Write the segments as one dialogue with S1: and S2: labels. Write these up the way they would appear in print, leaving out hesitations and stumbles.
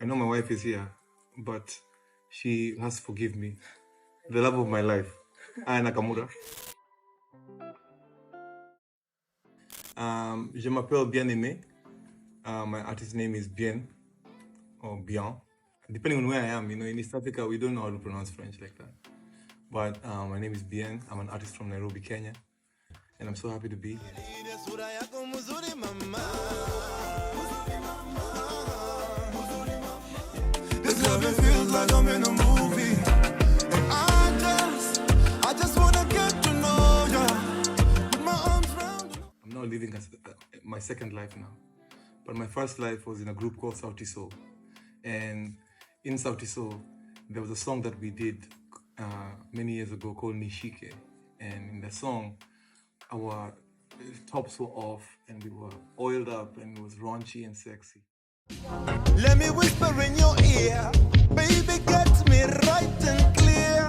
S1: I know my wife is here, but she has to forgive me. The love of my life, Nakamura. Je m'appelle Bien-Aimé. My artist name is Bien or Bien. Depending on where I am, in East Africa, we don't know how to pronounce French like that. But my name is Bien. I'm an artist from Nairobi, Kenya. And I'm so happy to be here.
S2: This love, it feels like I'm in a movie. And I just wanna get to know ya. Put my arms around you.
S1: I'm now living my second life now. But my first life was in a group called Sauti Sol. And in Sauti Sol, there was a song that we did many years ago called Nishike. And in the song, our tops were off and we were oiled up and it was raunchy and sexy.
S2: Let me whisper in your ear, baby, get me right and clear.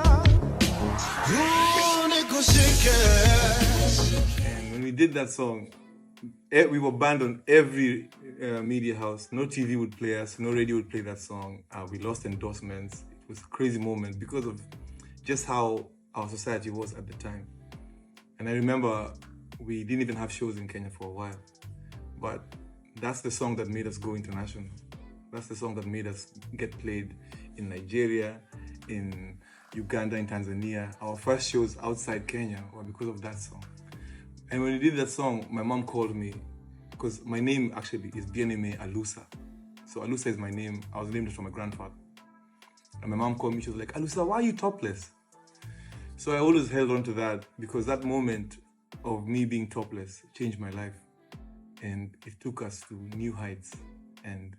S1: And when we did that song, we were banned on every media house. No TV would play us, no radio would play that song. We lost endorsements. It was a crazy moment because of just how our society was at the time. And I remember we didn't even have shows in Kenya for a while. But that's the song that made us go international. That's the song that made us get played in Nigeria, in Uganda, in Tanzania. Our first shows outside Kenya were because of that song. And when we did that song, my mom called me because my name actually is Bien-Aimé Alusa. So Alusa is my name. I was named after my grandfather. And my mom called me, she was like, Alusa, why are you topless? So I always held on to that because that moment of me being topless changed my life. And it took us to new heights. And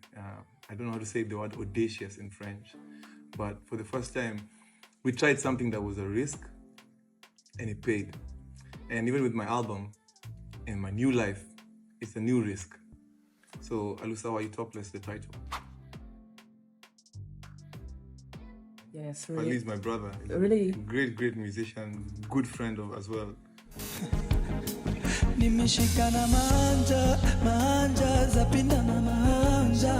S1: I don't know how to say the word audacious in French, but for the first time, we tried something that was a risk and it paid. And even with my album and my new life, it's a new risk. So Alusa, Why You Topless, the title.
S3: Yes,
S1: Fally
S3: really.
S1: is my brother. He's
S3: Really?
S1: a great musician, good friend of as well.
S4: Nimeshika na manja zapinda na manja.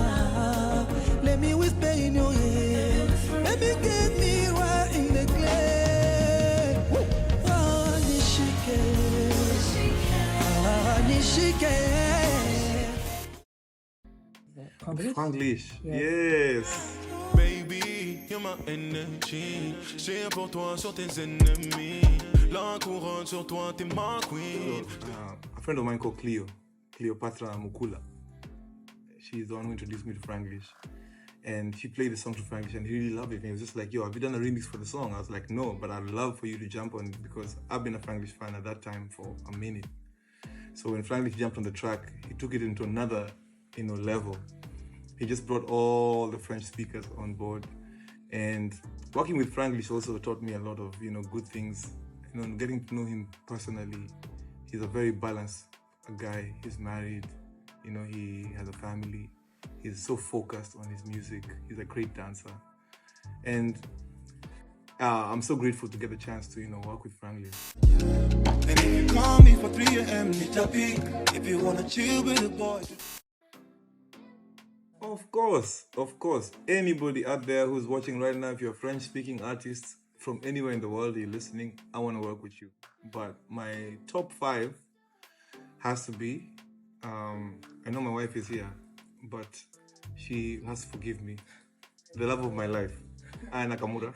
S4: Let me whisper in your ear, baby, get me right in the clay. Ah, nishike.
S1: Franglish, yes.
S2: Baby, you're my energy. J'ai un pour toi sur tes ennemis. La couronne sur toi, t'es ma queen.
S1: A friend of mine called Cleopatra Mukula. She's the one who introduced me to Franglish. And she played the song to Franglish and he really loved it. And he was just like, yo, have you done a remix for the song? I was like, no, but I'd love for you to jump on it because I've been a Franglish fan at that time for a minute. So when Franglish jumped on the track, he took it into another, level. He just brought all the French speakers on board. And working with Franglish also taught me a lot of, good things. Getting to know him personally. He's a very balanced guy. He's married. He has a family. He's so focused on his music. He's a great dancer. And I'm so grateful to get the chance to, work with Franglish.
S2: And if you call me for 3 a.m., need a peek. If you wanna chill with the boys.
S1: Of course. Anybody out there who's watching right now, if you're a French-speaking artist from anywhere in the world you're listening, I want to work with you. But my top 5 has to be, I know my wife is here, but she has to forgive me. The love of my life, Nakamura.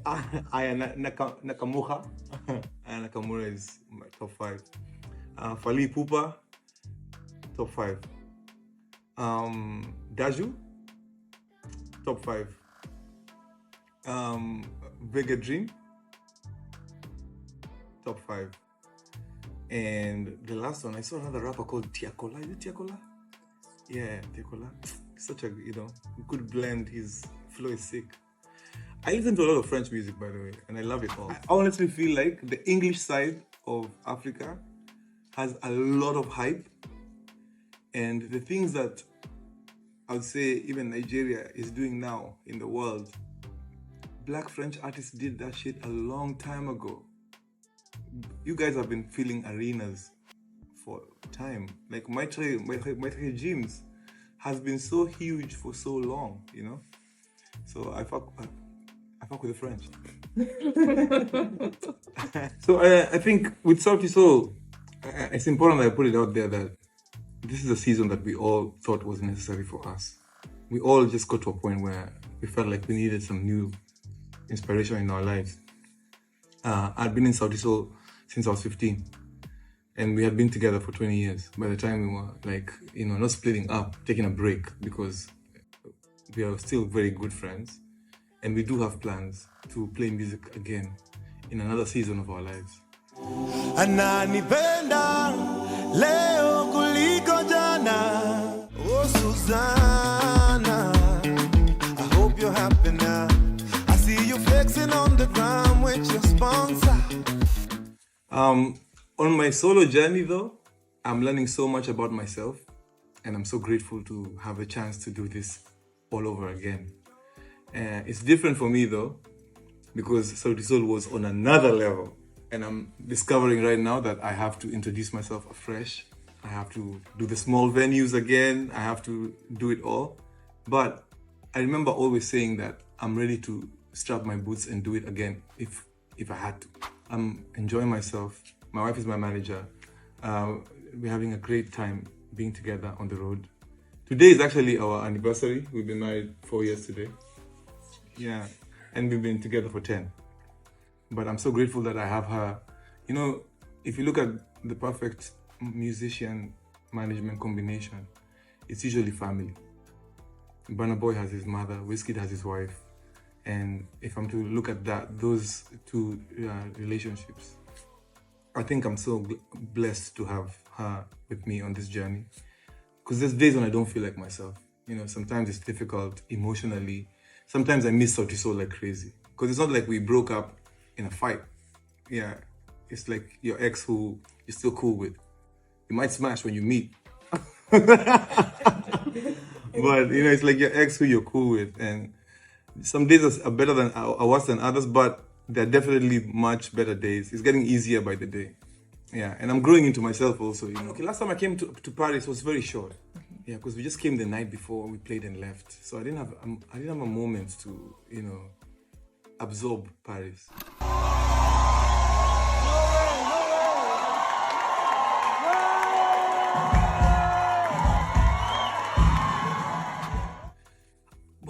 S1: Nakamura. Nakamura is my top 5. Fally Ipupa, top 5. Daju, top 5. Vega Dream, top 5. And the last one, I saw another rapper called Tiakola. Is it Tiakola? Yeah, Tiakola. Such a, good blend. His flow is sick. I listen to a lot of French music, by the way, and I love it all. I honestly feel like the English side of Africa has a lot of hype. And the things that I would say even Nigeria is doing now in the world, Black French artists did that shit a long time ago. You guys have been filling arenas for time. Like Maitre James has been so huge for so long, you know. So I fuck with the French. So I think with Sauti Sol, it's important that I put it out there that this is a season that we all thought was necessary for us. We all just got to a point where we felt like we needed some new inspiration in our lives. I'd been in Sauti Sol since I was 15, and we had been together for 20 years. By the time we were like, you know, not splitting up, taking a break, because we are still very good friends, and we do have plans to play music again in another season of our lives.
S2: Ananipenda leo kuliko jana. Oh Susanna, I hope you're happy now. I see you flexing on the ground with your sponsor.
S1: On my solo journey though, I'm learning so much about myself, and I'm so grateful to have a chance to do this all over again. It's different for me though, because Sauti Sol was on another level, and I'm discovering right now that I have to introduce myself afresh. I have to do the small venues again. I have to do it all. But I remember always saying that I'm ready to strap my boots and do it again if I had to. I'm enjoying myself. My wife is my manager. We're having a great time being together on the road. Today is actually our anniversary. We've been married 4 years today. Yeah, and we've been together for 10. But I'm so grateful that I have her. You know, if you look at the perfect musician management combination, it's usually family. Burna Boy has his mother, Wizkid has his wife. And if I'm to look at those two relationships, I think I'm so blessed to have her with me on this journey. Because there's days when I don't feel like myself. You know, sometimes it's difficult emotionally. Sometimes I miss Sauti Sol like crazy. Because it's not like we broke up in a fight. Yeah, it's like your ex who you're still cool with. You might smash when you meet. But, you know, it's like your ex who you're cool with. And some days are better than, are worse than others, but they're definitely much better days. It's getting easier by the day. Yeah, and I'm growing into myself also, you know. Okay, last time I came to Paris was very short. Yeah, because we just came the night before, we played and left. So I didn't have a moment to, you know, absorb Paris.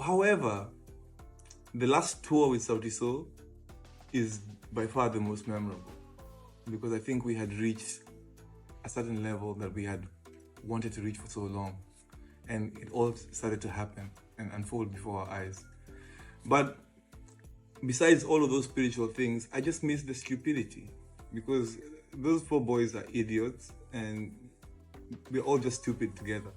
S1: However, the last tour with Sauti Sol is by far the most memorable, because I think we had reached a certain level that we had wanted to reach for so long, and it all started to happen and unfold before our eyes. But besides all of those spiritual things, I just miss the stupidity, because those 4 boys are idiots and we're all just stupid together.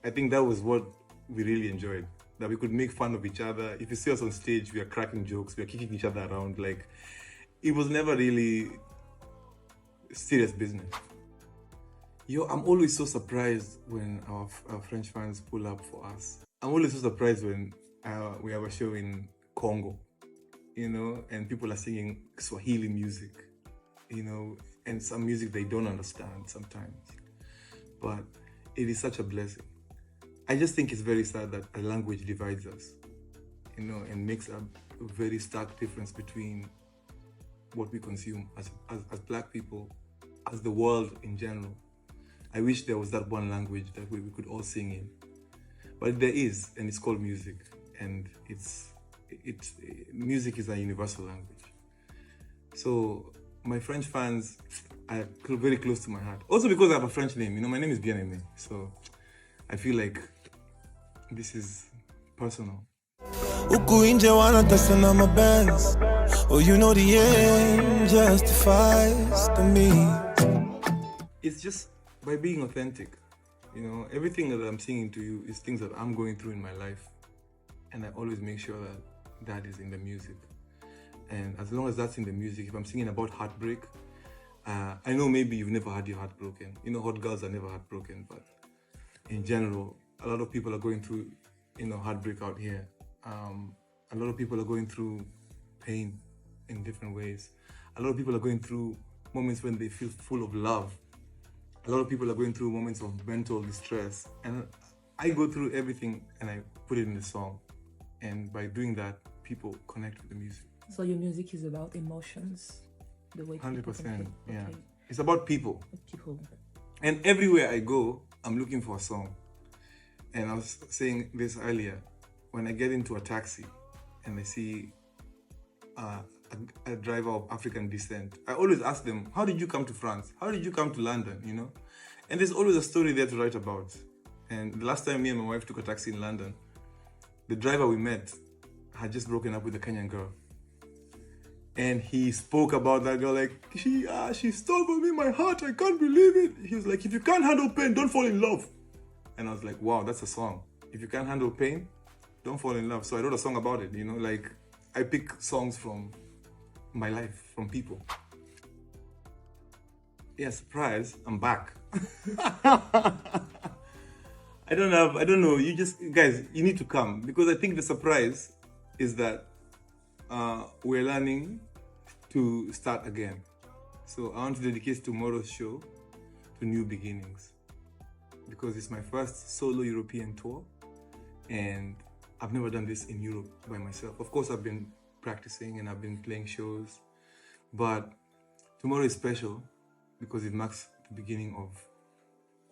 S1: I think that was what we really enjoyed, that we could make fun of each other. If you see us on stage, we are cracking jokes, we are kicking each other around. Like, it was never really serious business. I'm always so surprised when our French fans pull up for us. I'm always so surprised when we have a show in Congo, you know, and people are singing Swahili music, you know, and some music they don't understand sometimes. But it is such a blessing. I just think it's very sad that a language divides us, you know, and makes a very stark difference between what we consume as Black people, as the world in general. I wish there was that one language that we could all sing in. But there is, and it's called music. And music is a universal language. So my French fans are very close to my heart. Also because I have a French name, you know, my name is Bien-Aimé. So I feel like this is personal.
S2: Uku inje wanatasana mabands. Oh, you know the end justifies the means.
S1: It's just by being authentic. You know, everything that I'm singing to you is things that I'm going through in my life. And I always make sure that is in the music. And as long as that's in the music, if I'm singing about heartbreak, I know maybe you've never had your heart broken. You know, hot girls are never heartbroken, but in general, a lot of people are going through, you know, heartbreak out here. A lot of people are going through pain in different ways. A lot of people are going through moments when they feel full of love. A lot of people are going through moments of mental distress. And I go through everything and I put it in the song. And by doing that, people connect with the music.
S3: So your music is about emotions, the way people
S1: 100%,
S3: connect.
S1: yeah.
S3: Okay.
S1: It's about people.
S3: People.
S1: And everywhere I go, I'm looking for a song. And I was saying this earlier, when I get into a taxi and I see a driver of African descent, I always ask them, how did you come to France? How did you come to London, you know? And there's always a story there to write about. And the last time me and my wife took a taxi in London, the driver we met had just broken up with a Kenyan girl. And he spoke about that girl like, she stole from me my heart, I can't believe it. He was like, if you can't handle pain, don't fall in love. And I was like, wow, that's a song. If you can't handle pain, don't fall in love. So I wrote a song about it, you know, like I pick songs from my life, from people. Yeah, surprise, I'm back. I don't know, guys, you need to come, because I think the surprise is that we're learning to start again. So I want to dedicate tomorrow's show to new beginnings, because it's my first solo European tour and I've never done this in Europe by myself. Of course, I've been practicing and I've been playing shows, but tomorrow is special because it marks the beginning of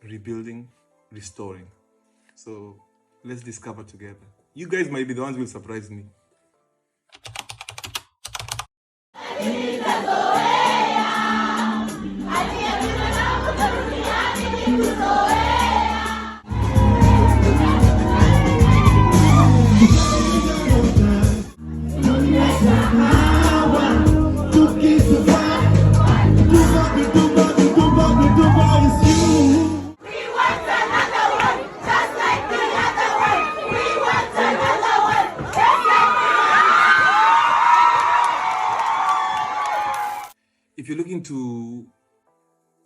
S1: rebuilding, restoring. So let's discover together. You guys might be the ones who will surprise me. If you're looking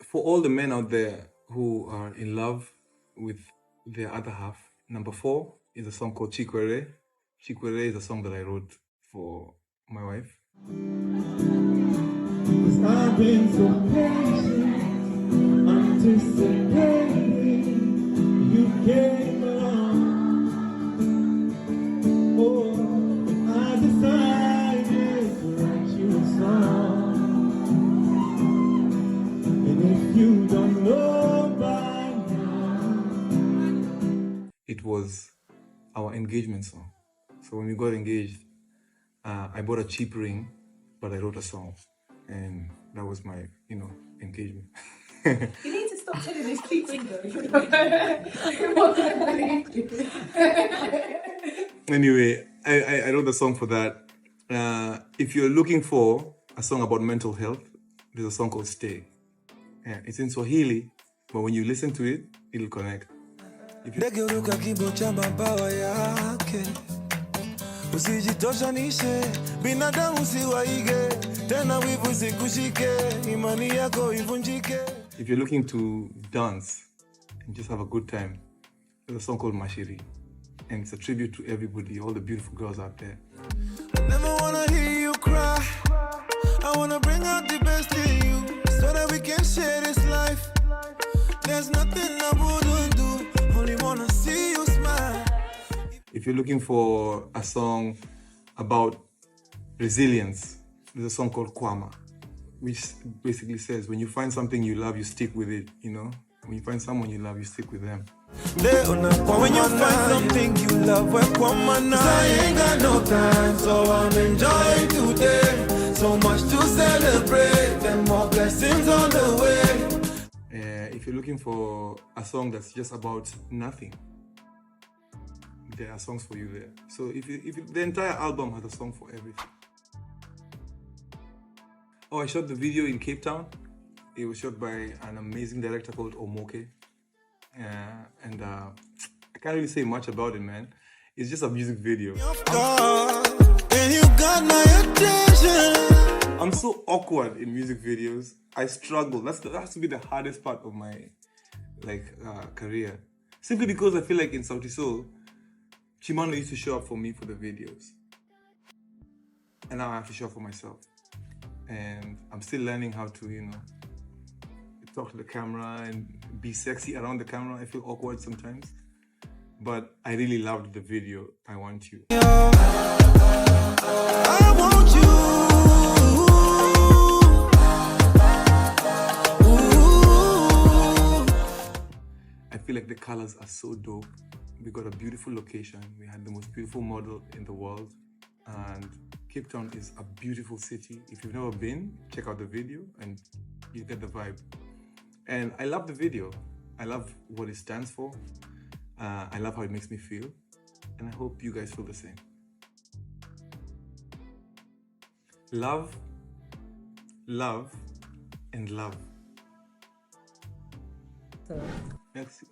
S1: for all the men out there who are in love with their other half, number 4 is a song called Chikwere. Chikwere is a song that I wrote for my wife.
S2: I've been so patient, anticipating you came along. Oh, I decided to write you a song. And if you don't know by now,
S1: It was our engagement song. So when we got engaged, I bought a cheap ring, but I wrote a song. And that was my, engagement.
S3: You need to stop telling this people though.
S1: Anyway, I wrote a song for that. If you're looking for a song about mental health, there's a song called Stay. Yeah, it's in Swahili, but when you listen to it, it'll connect.
S2: ndege uruka kibo cha mabawa yake, usijitoshanishe, binadamu siwaige, tena wivu zikushike, imani yako ivunjike.
S1: If you're looking to dance and just have a good time, there's a song called Mashiri. And it's a tribute to everybody, all the beautiful girls out there.
S2: I never wanna hear you cry. I wanna bring out the best in you, so that we can share this life. There's nothing I wouldn't do, only wanna see you smile.
S1: If you're looking for a song about resilience, there's a song called Kwama, which basically says when you find something you love, you stick with it, When you find someone you love, you stick with them.
S2: When you find something you love, I ain't got no time, so I'm enjoying today. So much to celebrate, and more blessings on the way.
S1: If you're looking for a song that's just about nothing, there are songs for you there. So the entire album has a song for everything. Oh, I shot the video in Cape Town. It was shot by an amazing director called Omoke. I can't really say much about it, man. It's just a music video.
S2: And you got my attention.
S1: I'm so awkward in music videos. I struggle. That has to be the hardest part of my career. Simply because I feel like in Sauti Sol, Chimano used to show up for me for the videos. And now I have to show up for myself. And I'm still learning how to, talk to the camera and be sexy around the camera. I feel awkward sometimes. but I really loved the video, I Want You.
S2: I want you.
S1: I feel like the colors are so dope. We got a beautiful location. We had the most beautiful model in the world. And Cape Town is a beautiful city. If you've never been, check out the video and you get the vibe. And I love the video. I love what it stands for. I love how it makes me feel. And I hope you guys feel the same. Love, love, and love.
S3: So,
S1: Merci.